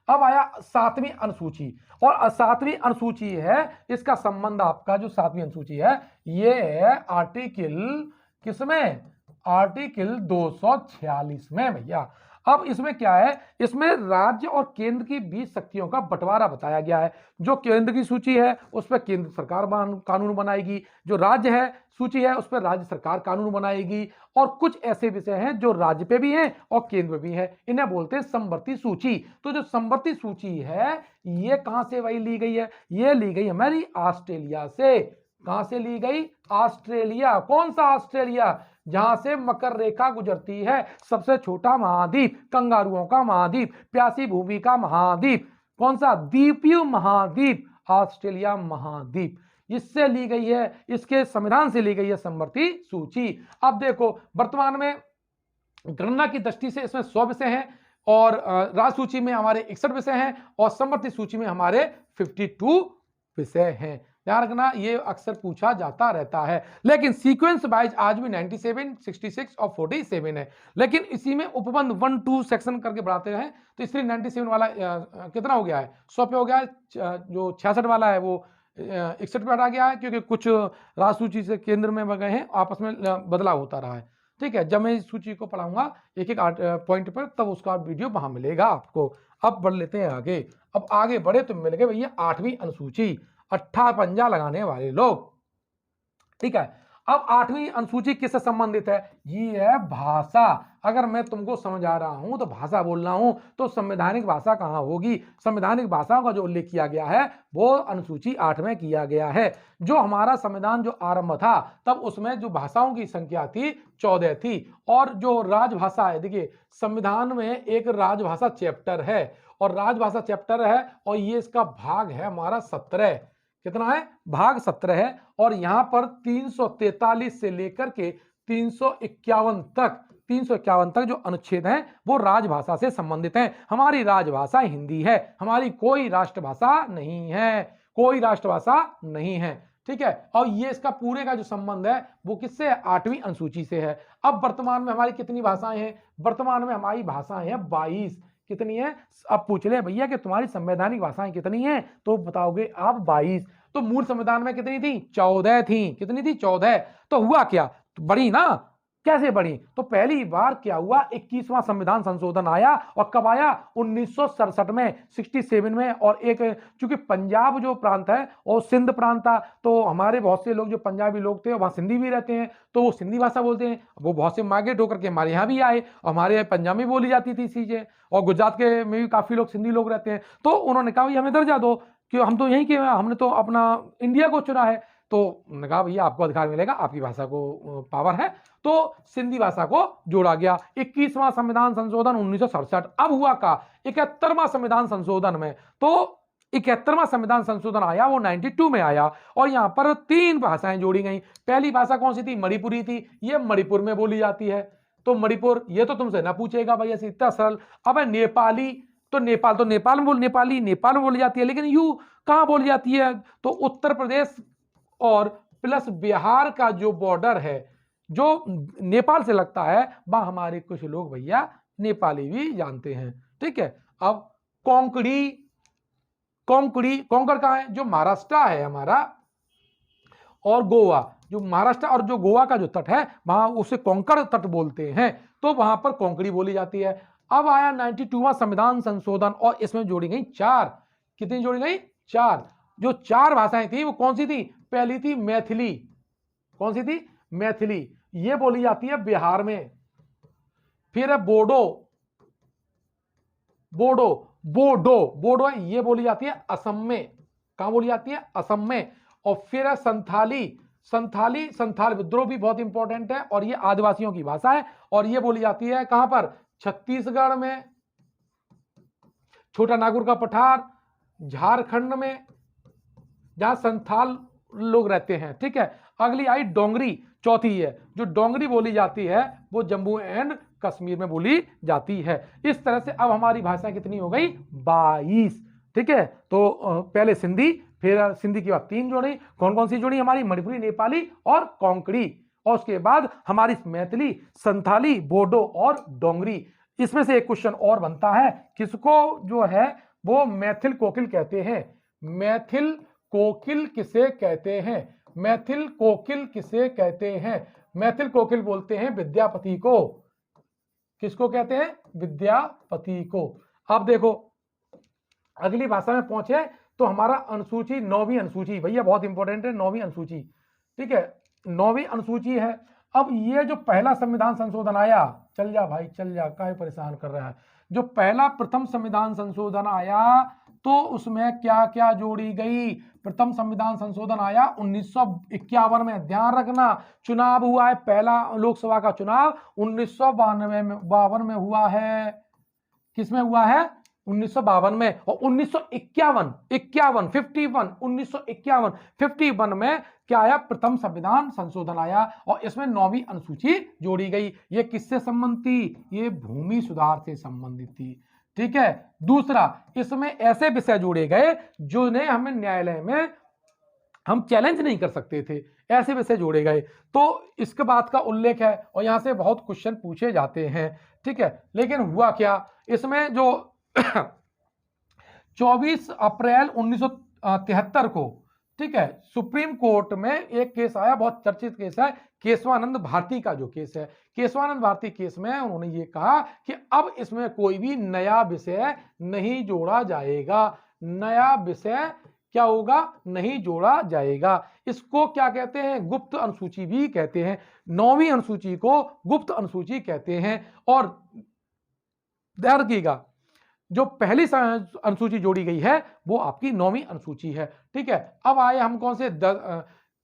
अब आया 7वीं अनुसूची, और 7वीं अनुसूची है, इसका संबंध आपका जो 7वीं अनुसूची है ये है आर्टिकल किसमें, आर्टिकल 246 में भैया। अब इसमें क्या है, इसमें राज्य और केंद्र की बीच शक्तियों का बंटवारा बताया गया है। जो केंद्र की सूची है उस पर केंद्र सरकार कानून बनाएगी, जो राज्य है सूची है उस पर राज्य सरकार कानून बनाएगी, और कुछ ऐसे विषय हैं जो राज्य पे भी हैं और केंद्र पे भी हैं, इन्हें बोलते हैं समवर्ती सूची। तो जो समवर्ती सूची है ये कहां से वही ली गई है, ये ली गई हमारी ऑस्ट्रेलिया से। कहां से ली गई, ऑस्ट्रेलिया, कौन सा ऑस्ट्रेलिया, जहां से मकर रेखा गुजरती है, सबसे छोटा महाद्वीप, कंगारुओं का महाद्वीप, प्यासी भूमि का महाद्वीप, कौन सा, द्वीपीय महाद्वीप, ऑस्ट्रेलिया महाद्वीप, इससे ली गई है, इसके संविधान से ली गई है समवर्ती सूची। अब देखो वर्तमान में गणना की दृष्टि से इसमें 100 विषय हैं, और राज्य सूची में हमारे 61 विषय हैं, और समवर्ती सूची में हमारे 52 विषय हैं। ध्यान रखना ये अक्सर पूछा जाता रहता है, लेकिन सीक्वेंस वाइज आज भी 97, 66 और 47 है, लेकिन इसी में उपबंध 1, 2 सेक्शन करके बढ़ाते हैं, तो इसलिए 97 वाला कितना हो गया है, 100 पे हो गया है, जो 66 वाला है वो 61 पे हटा गया है, क्योंकि कुछ राज्य सूची से केंद्र में गए हैं, आपस में बदलाव होता रहा है, ठीक है। जब मैं इस सूची को पढ़ाऊंगा एक एक पॉइंट पर, तब उसका वीडियो वहां मिलेगा आपको। अब बढ़ लेते हैं आगे। अब आगे बढ़े तो मिल गए भैया 8वीं अनुसूची, 18 पंजा लगाने वाले लोग, ठीक है। अब 8वीं अनुसूची किससे संबंधित है, ये है भाषा। अगर मैं तुमको समझा रहा हूं तो भाषा बोल रहा हूं, तो संवैधानिक भाषा कहां होगी, संवैधानिक भाषाओं का जो उल्लेख किया गया है वो अनुसूची 8 में किया गया है। जो हमारा संविधान जो आरंभ था तब उसमें जो भाषाओं की संख्या थी 14 थी, और जो राजभाषा है, देखिए संविधान में एक राजभाषा चैप्टर है, और राजभाषा चैप्टर है, और ये इसका भाग है हमारा 17, कितना है, भाग 17 है, और यहां पर 343 से लेकर के 351 तक जो अनुच्छेद हैं वो राजभाषा से संबंधित हैं। हमारी राजभाषा हिंदी है, हमारी कोई राष्ट्रभाषा नहीं है, कोई राष्ट्रभाषा नहीं है, ठीक है। और ये इसका पूरे का जो संबंध है वो किससे है, 8वीं अनुसूची से है। अब वर्तमान में हमारी कितनी भाषाएं हैं, वर्तमान में हमारी भाषाएं हैं 22, कितनी है, अब पूछ ले भैया कि तुम्हारी संवैधानिक भाषाएं कितनी हैं, तो बताओगे आप 22। तो मूल संविधान में कितनी थी, 14 थी, कितनी थी, 14। तो हुआ क्या, तो बढ़ी ना, कैसे बढ़ी, तो पहली बार क्या हुआ, 21वां संविधान संशोधन आया, और कब आया, 1967 में, 67 में। और एक चूंकि पंजाब जो प्रांत है और सिंध प्रांत था, तो हमारे बहुत से लोग जो पंजाबी लोग थे वहां सिंधी भी रहते हैं, तो वो सिंधी भाषा बोलते हैं, वो बहुत से माइग्रेट होकर के हमारे यहाँ भी आए, और हमारे यहाँ पंजाबी बोली जाती थी चीजें, और गुजरात के में भी काफी लोग सिंधी लोग रहते हैं, तो उन्होंने कहा हमें दर्जा दो, क्यों, हम तो यहीं के, हमने तो अपना इंडिया को चुना है। तो उन्होंने कहा भैया आपको अधिकार मिलेगा, आपकी भाषा को पावर है। तो सिंधी भाषा को जोड़ा गया। 21वां संविधान संशोधन 1967। अब हुआ का 71वां संविधान संशोधन में, तो 71वां संविधान संशोधन आया, वो 92 में आया, और यहां पर 3 भाषाएं जोड़ी गई। पहली भाषा कौन सी थी? मणिपुरी थी। ये मणिपुर में बोली जाती है। तो मणिपुर, ये तो तुमसे ना पूछेगा भाई, ऐसे इतना सरल। अब है नेपाली, तो नेपाल में नेपाली नेपाल में बोली जाती है, लेकिन यू कहां बोली जाती है? तो उत्तर प्रदेश और प्लस बिहार का जो बॉर्डर है, जो नेपाल से लगता है, वहां हमारे कुछ लोग भैया नेपाली भी जानते हैं। ठीक है। अब कोंकणी, कोंकण कहां है? जो महाराष्ट्र है हमारा, और गोवा, जो महाराष्ट्र और जो गोवा का जो तट है, वहां उसे कोंकण तट बोलते हैं। तो वहां पर कोंकणी बोली जाती है। अब आया 92वां संविधान संशोधन, और इसमें जोड़ी गई 4। कितनी जोड़ी गई? 4। जो 4 भाषाएं थी वो कौन सी थी? पहली थी मैथिली। कौन सी थी? मैथिली। ये बोली जाती है बिहार में। फिर है बोडो, बोडो बोडो बोडो है, ये बोली जाती है असम में। कहां बोली जाती है? असम में। और फिर है संथाली। संथाल विद्रोह भी बहुत इंपॉर्टेंट है, और ये आदिवासियों की भाषा है, और ये बोली जाती है कहां पर? छत्तीसगढ़ में। छोटा नागपुर का पठार झारखंड में, जहां संथाल लोग रहते हैं। ठीक है। अगली आई डोंगरी, चौथी है। जो डोंगरी बोली जाती है वो जम्मू एंड कश्मीर में बोली जाती है। इस तरह से अब हमारी भाषा कितनी हो गई? 22। ठीक है। तो पहले सिंधी, फिर सिंधी के बाद 3 जोड़ी। कौन कौन सी जोड़ी? हमारी मणिपुरी, नेपाली और कोंकणी। और उसके बाद हमारी मैथिली, संथाली, बोडो और डोंगरी। इसमें से एक क्वेश्चन और बनता है, किसको जो है वो मैथिल कोकिल कहते हैं? मैथिल कोकिल किसे कहते हैं? मैथिल कोकिल किसे कहते हैं? मैथिल कोकिल बोलते हैं विद्यापति को। किसको कहते हैं? विद्यापति को। अब देखो अगली भाषा में पहुंचे तो हमारा अनुसूची, 9वीं अनुसूची, भैया बहुत इंपॉर्टेंट है 9वीं अनुसूची। ठीक है। 9वीं अनुसूची है। अब ये जो पहला संविधान संशोधन आया, चल जा भाई चल जा, काहे परेशान कर रहा है। जो पहला प्रथम संविधान संशोधन आया, तो उसमें क्या क्या जोड़ी गई? प्रथम संविधान संशोधन आया 1951 में। ध्यान रखना, चुनाव हुआ है, पहला लोकसभा का चुनाव 1952 में हुआ है। किसमें हुआ है? 1952 में। और 1951 1951 में क्या आया? प्रथम संविधान संशोधन आया, और इसमें 9वीं अनुसूची जोड़ी गई। ये किससे संबंधित थी? ये भूमि सुधार से संबंधित थी। ठीक है। दूसरा, इसमें ऐसे विषय जोड़े गए जिन्हें हमें न्यायालय में हम चैलेंज नहीं कर सकते थे, ऐसे विषय जोड़े गए। तो इसके बात का उल्लेख है, और यहां से बहुत क्वेश्चन पूछे जाते हैं। ठीक है। लेकिन हुआ क्या इसमें? जो 24 अप्रैल 1973 को, ठीक है, सुप्रीम कोर्ट में एक केस आया, बहुत चर्चित केस है, केशवानंद भारती का जो केस है। केशवानंद भारती केस में उन्होंने ये कहा कि अब इसमें कोई भी नया विषय नहीं जोड़ा जाएगा। नया विषय क्या होगा? नहीं जोड़ा जाएगा। इसको क्या कहते हैं? गुप्त अनुसूची भी कहते हैं। 9वीं अनुसूची को गुप्त अनुसूची कहते हैं। और ध्यान रखिएगा, जो पहली अनुसूची जोड़ी गई है वो आपकी 9वीं अनुसूची है। ठीक है। अब आए हम कौन से?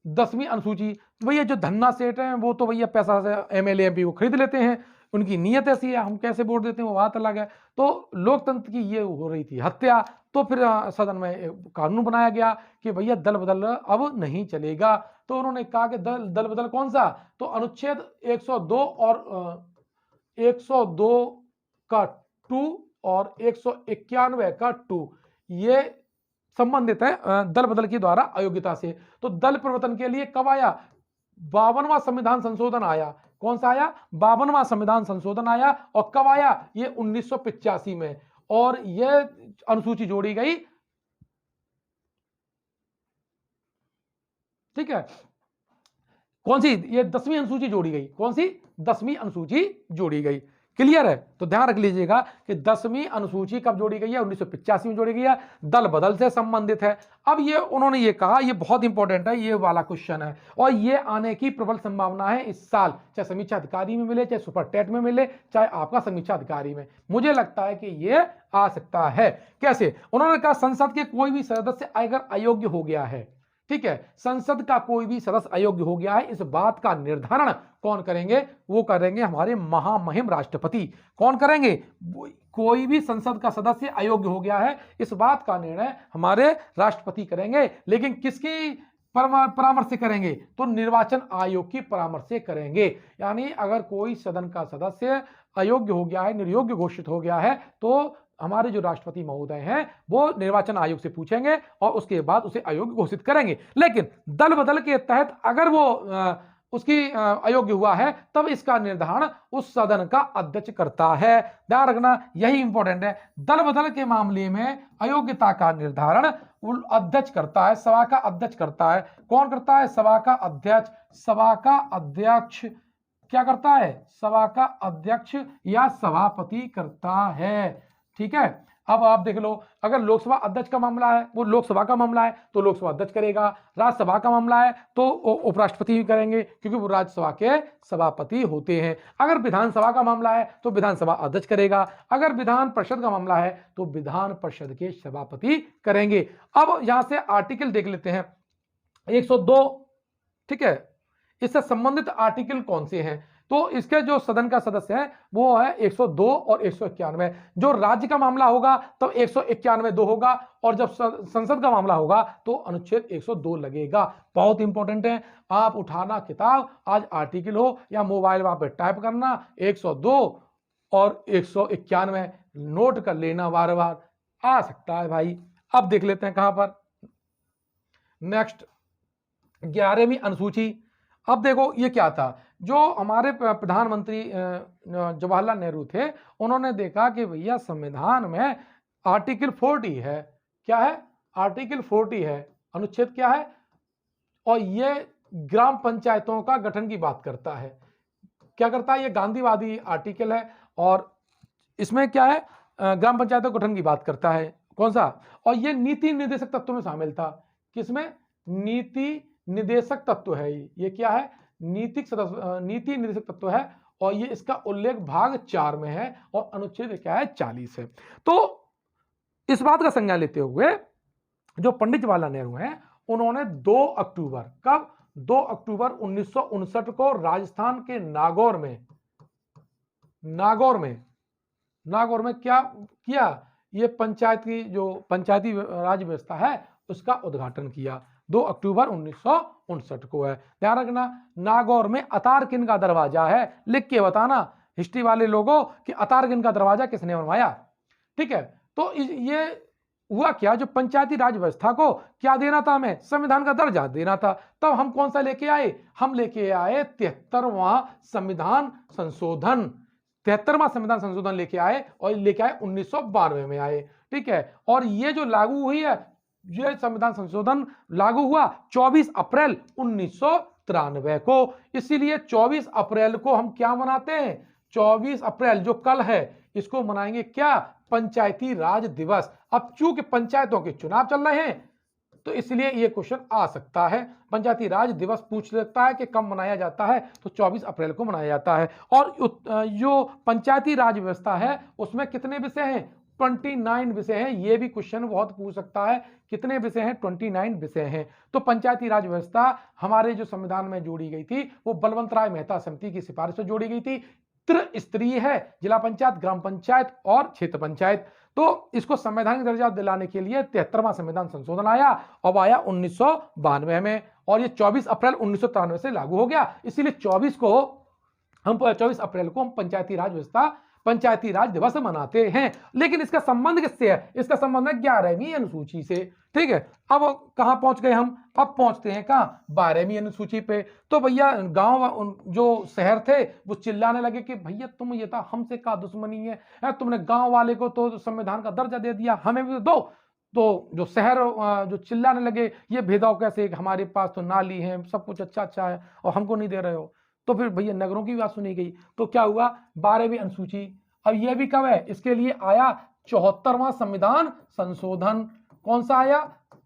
10वीं अनुसूची। भैया जो धन्ना सेठ हैं वो तो भैया पैसा से एमएलए एमपी को खरीद लेते हैं, उनकी नीयत ऐसी है, हम कैसे वोट देते हैं वो बात अलग है। तो लोकतंत्र की ये हो रही थी हत्या। तो फिर सदन में कानून बनाया गया कि भैया दल बदल अब नहीं चलेगा। तो उन्होंने कहा कि दल बदल कौन सा? तो अनुच्छेद 102 और 102 का 2 और 191 का 2 ये संबंधित है दल बदल के द्वारा अयोग्यता से। तो दल परिवर्तन के लिए कब आया? 52वां संविधान संशोधन आया। कौन सा आया? 52वां संविधान संशोधन आया। और कब आया? ये 1985 में। और ये अनुसूची जोड़ी गई। ठीक है। कौन सी? ये 10वीं अनुसूची जोड़ी गई। कौन सी? 10वीं अनुसूची जोड़ी गई। क्लियर है? तो ध्यान रख लीजिएगा कि 10वीं अनुसूची कब जोड़ी गई है? 1985 में जोड़ी गई है, दल बदल से संबंधित है। अब ये उन्होंने ये कहा, ये बहुत इंपॉर्टेंट है, ये वाला क्वेश्चन है और ये आने की प्रबल संभावना है इस साल, चाहे समीक्षा अधिकारी में मिले, चाहे सुपर टेट में मिले, चाहे आपका समीक्षा अधिकारी में। मुझे लगता है कि ये आ सकता है। कैसे? उन्होंने कहा संसद के कोई भी सदस्य अगर अयोग्य हो गया है, ठीक है, संसद का कोई भी सदस्य अयोग्य हो गया है, इस बात का निर्धारण कौन करेंगे? वो करेंगे हमारे महामहिम राष्ट्रपति। कौन करेंगे? कोई भी संसद का सदस्य अयोग्य हो गया है, इस बात का निर्णय हमारे राष्ट्रपति करेंगे। लेकिन किसकी परामर्श से करेंगे? तो निर्वाचन आयोग की परामर्श से करेंगे। यानी अगर कोई सदन का सदस्य अयोग्य हो गया है, निर्योग्य घोषित हो गया है, तो हमारे जो राष्ट्रपति महोदय हैं वो निर्वाचन आयोग से पूछेंगे और उसके बाद उसे अयोग्य घोषित करेंगे। लेकिन दल बदल के तहत अगर वो उसकी अयोग्य हुआ है, तब इसका निर्धारण उस सदन का अध्यक्ष करता है। ध्यान रखना, यही इंपॉर्टेंट है। दल बदल के मामले में अयोग्यता का निर्धारण अध्यक्ष करता है, सभा का अध्यक्ष करता है। कौन करता है? सभा का अध्यक्ष। सभा का अध्यक्ष क्या करता है? सभा का अध्यक्ष या सभापति करता है। ठीक है, अब आप देख लो, अगर लोकसभा अध्यक्ष का मामला है, वो लोकसभा का मामला है तो लोकसभा अध्यक्ष करेगा। राज्यसभा का मामला है तो उपराष्ट्रपति भी करेंगे, क्योंकि वो राज्यसभा के सभापति होते हैं। अगर विधानसभा का मामला है तो विधानसभा अध्यक्ष करेगा। अगर विधान परिषद का मामला है तो विधान परिषद के सभापति करेंगे। अब यहां से आर्टिकल देख लेते हैं 102, ठीक है, इससे संबंधित आर्टिकल कौन से हैं? तो इसके जो सदन का सदस्य है वो है 102 और 191। जो राज्य का मामला होगा तो 191(2) होगा, और जब संसद का मामला होगा तो अनुच्छेद 102 लगेगा। बहुत इंपॉर्टेंट है, आप उठाना किताब, आज आर्टिकल हो या मोबाइल वहां पे टाइप करना 102 और 191 नोट कर लेना, बार बार आ सकता है भाई। अब देख लेते हैं कहां पर, नेक्स्ट 11वीं अनुसूची। अब देखो ये क्या था, जो हमारे प्रधानमंत्री जवाहरलाल नेहरू थे, उन्होंने देखा कि भैया संविधान में आर्टिकल 40 है। क्या है? आर्टिकल 40 है, अनुच्छेद क्या है? और ये ग्राम पंचायतों का गठन की बात करता है। क्या करता है? ये गांधीवादी आर्टिकल है और इसमें क्या है? ग्राम पंचायतों के गठन की बात करता है। कौन सा? और ये नीति निर्देशक तत्व में शामिल था। किसमें? नीति निर्देशक तत्व है। ये क्या है? नीति निर्देशक तत्व है और ये इसका उल्लेख भाग 4 में है और अनुच्छेद क्या है? 40 है। तो इस बात का संज्ञान लेते हुए जो पंडित जवाहरलाल नेहरू हैं, उन्होंने 2 अक्टूबर, कब? 2 अक्टूबर 1959 को राजस्थान के नागौर में क्या किया? ये पंचायती राज व्यवस्था है उसका उद्घाटन किया। 2 अक्टूबर 1959 को है। ध्यान रखना, नागौर में अतारकिन का दरवाजा है। लिख के बताना हिस्ट्री वाले लोगों कि अतारकिन का दरवाजा किसने बनवाया। ठीक है, तो ये हुआ क्या, जो पंचायती राज व्यवस्था को क्या देना था? हमें संविधान का दर्जा देना था। तब हम कौन सा लेके आए? हम लेके आए 73वां संविधान संशोधन। 73वां संविधान संशोधन लेके आए और लेके आए 1992 में आए। ठीक है, और ये जो लागू हुई है, यह संविधान संशोधन लागू हुआ 24 अप्रैल 1993 को। इसीलिए 24 अप्रैल को हम क्या मनाते हैं? 24 अप्रैल जो कल है, इसको मनाएंगे क्या? पंचायती राज दिवस। अब चूंकि पंचायतों के चुनाव चल रहे हैं तो इसलिए यह क्वेश्चन आ सकता है। पंचायती राज दिवस पूछ सकता है कि कब मनाया जाता है, तो 24 अप्रैल को मनाया जाता है। और जो पंचायती राज व्यवस्था है उसमें कितने विषय हैं? 29 विषय हैं। ये भी क्वेश्चन बहुत पूछ सकता है, कितने विषय हैं? 29 विषय हैं। तो पंचायती राज व्यवस्था हमारे जो संविधान में जोड़ी गई थी वो बलवंत राय मेहता समिति की सिफारिश से जोड़ी गई थी। त्रिस्तरीय है, जिला पंचायत, ग्राम पंचायत और क्षेत्र पंचायत। तो इसको संवैधानिक दर्जा दिलाने के लिए 73वां संविधान संशोधन आया, अब आया 1992 में, और ये 24 अप्रैल 1993 से लागू हो गया। इसीलिए 24 अप्रैल को हम पंचायती राज दिवस मनाते हैं। लेकिन इसका संबंध किससे है? इसका संबंध है 11वीं अनुसूची से। ठीक है, अब कहां पहुंच गए हम? अब पहुंचते हैं कहां? 12वीं अनुसूची पे। तो भैया गांव जो शहर थे वो चिल्लाने लगे कि भैया तुम ये था हमसे क्या दुश्मनी है, तुमने गांव वाले को तो संविधान का दर्जा दे दिया, हमें भी दो। तो जो शहर जो चिल्लाने लगे ये भेदभाव कैसे, हमारे पास तो नाली है, सब कुछ अच्छा है और हमको नहीं दे रहे हो। तो फिर भैया नगरों की बात सुनी गई, तो क्या हुआ 12वीं अनुसूची। अब यह भी कब है, इसके लिए आया 74वां संविधान संशोधन। कौन सा आया,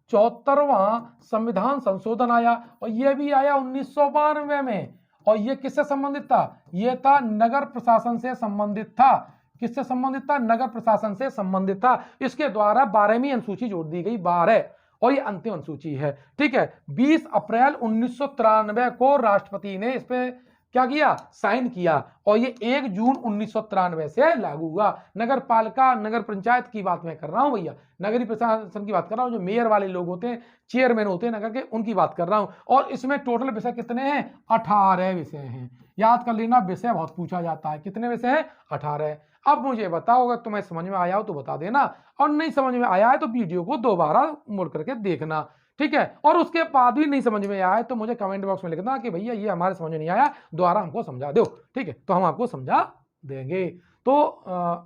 74वां संविधान संशोधन आया, और यह भी आया 1992 में। और यह किससे संबंधित था, यह था नगर प्रशासन से संबंधित था। किससे संबंधित था, नगर प्रशासन से संबंधित था। इसके द्वारा 12वीं अनुसूची जोड़ दी गई, 12, और ये अंतिम अनुसूची है। ठीक है, 20 अप्रैल 1993 को राष्ट्रपति ने इस पे क्या किया, साइन किया, और ये 1 जून 1993 से लागू हुआ। नगर पालिका, नगर पंचायत की बात मैं कर रहा हूं भैया, नगरीय प्रशासन की बात कर रहा हूं, जो मेयर वाले लोग होते हैं, चेयरमैन होते हैं नगर के, उनकी बात कर रहा हूं। और इसमें टोटल विषय कितने हैं, 18 विषय हैं। याद कर लेना, विषय बहुत पूछा जाता है, कितने विषय हैं, 18। अब मुझे बताओ, अगर तुम्हें समझ में आया हो तो बता देना, और नहीं समझ में आया है तो वीडियो को दोबारा मुड़ करके देखना। ठीक है, और उसके बाद भी नहीं समझ में आया है तो मुझे कमेंट बॉक्स में लिखना कि भैया ये हमारे समझ में नहीं आया, दोबारा हमको समझा दो। ठीक है, तो हम आपको समझा देंगे। तो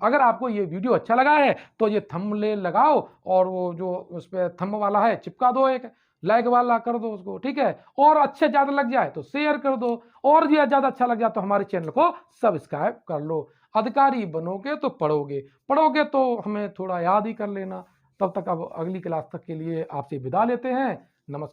अगर आपको ये वीडियो अच्छा लगा है तो ये थंबनेल लगाओ, और वो जो उस पर थंब वाला है चिपका दो, एक लाइक वाला कर दो उसको। ठीक है, और अच्छे ज्यादा लग जाए तो शेयर कर दो, और भी ज्यादा अच्छा लग जाए तो हमारे चैनल को सब्सक्राइब कर लो। अधिकारी बनोगे तो पढ़ोगे, पढ़ोगे तो हमें थोड़ा याद ही कर लेना। तब तक अब अगली क्लास तक के लिए आपसे विदा लेते हैं। नमस्कार।